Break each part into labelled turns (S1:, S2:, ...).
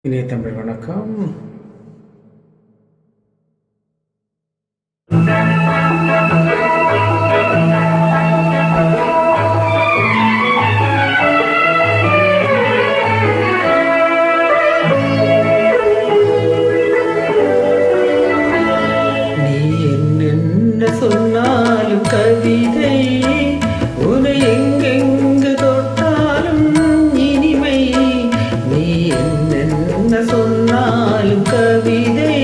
S1: இனிய தமிழ் வணக்கம். நீ என்ன சொன்னாலும் கவிதை, உன்னை எங்கெங்கு தொட்டாலும் இனிமை. நீ என்ன சொன்னாலும் கவிதை,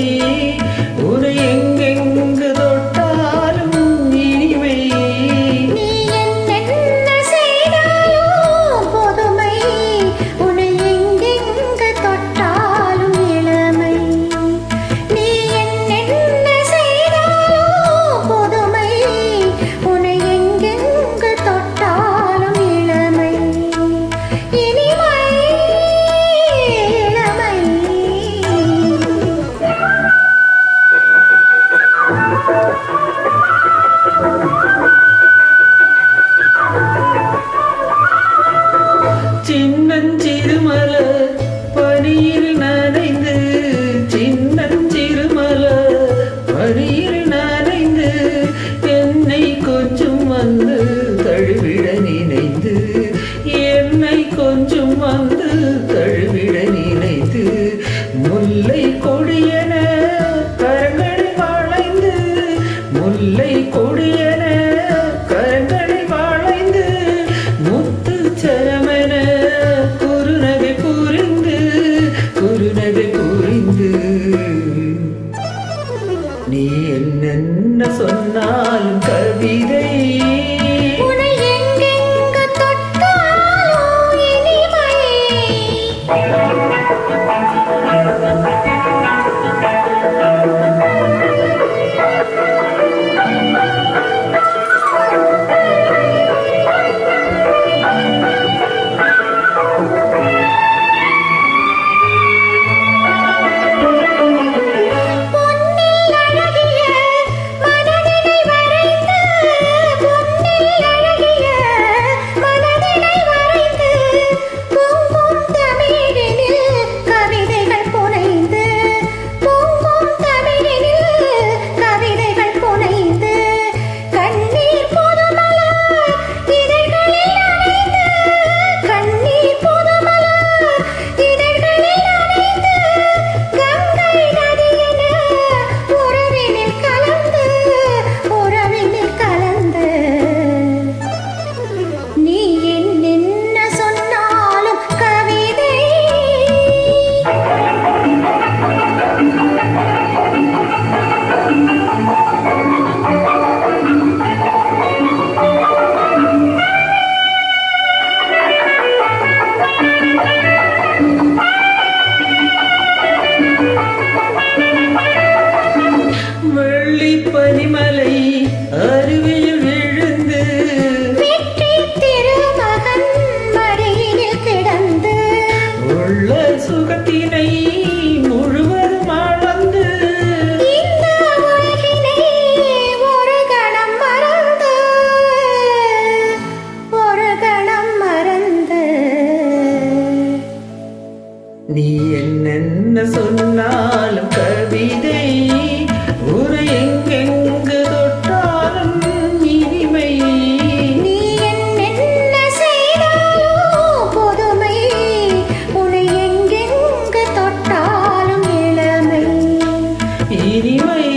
S1: உன்னை எங்கெங்கு தொட்டாலும் இனிமை.
S2: நீ என்னென்ன செய்தாலும் பொதுமை, உன்னை எங்கெங்கு தொட்டாலும் இளமை. நீ என்னென்ன செய்தாலும் பொதுமை, உன்னை எங்கெங்கு தொட்டாலும் இளமை. இனிமை இளமை.
S1: சின்னஞ்சிறுமலர் பனியில் நனைந்து, சின்னஞ்சிறுமலர் பனியில் நனைந்து, என்னை கொஞ்சம் வந்து தழுவிட நினைந்து, என்னை கொஞ்சம் வந்து தழுவிட நினைந்து, முல்லை கொடியன கரங்களில் வளைந்து, முல்லை கொடியன கரங்களில் வளைந்து, முத்து சரமென குறுநகை புரிந்து, குறுநகை புரிந்து. நீ என்னென்ன சொன்னாலும் கவிதை,
S2: உன்னை எங்கெங்கு தொட்டாலும் இனிமை. பொன்னில் அழகிய மனதினை வரைந்து, பொன்னில் அழகிய மனதினை வரைந்து, பொங்கும் தமிழினில் கவிதைகள் புனைந்து, பொங்கும் தமிழினில் கவிதைகள் புனைந்து, கண்ணீர் புதுமலர் இதழ்களில் நனைந்து, கண்ணீர் புதுமலர் இதழ்களில் நனைந்து, கங்கை நதியென உறவினில் கலந்து, உறவினில் கலந்து. நீ என்னென்ன சொன்னாலும் கவிதை.
S1: வெள்ளி பனிமலை அருவியில் விழுந்து,
S2: வெற்றி திருமகன் மடியினில் கிடந்து,
S1: உள்ள சுகத்தினை முழுவதும் அளந்து,
S2: இந்த உலகினை ஒரு கணம் மறந்து, ஒரு கணம் மறந்து.
S1: நீ என்னென்ன சொன்னாலும் கவிதை, உன்னை எங்கெங்கு தொட்டாலும் இனிமை.
S2: நீ என்னென்ன செய்தாலும் பொதுமை, உன்னை எங்கெங்கு தொட்டாலும் இளமை.
S1: இனிமை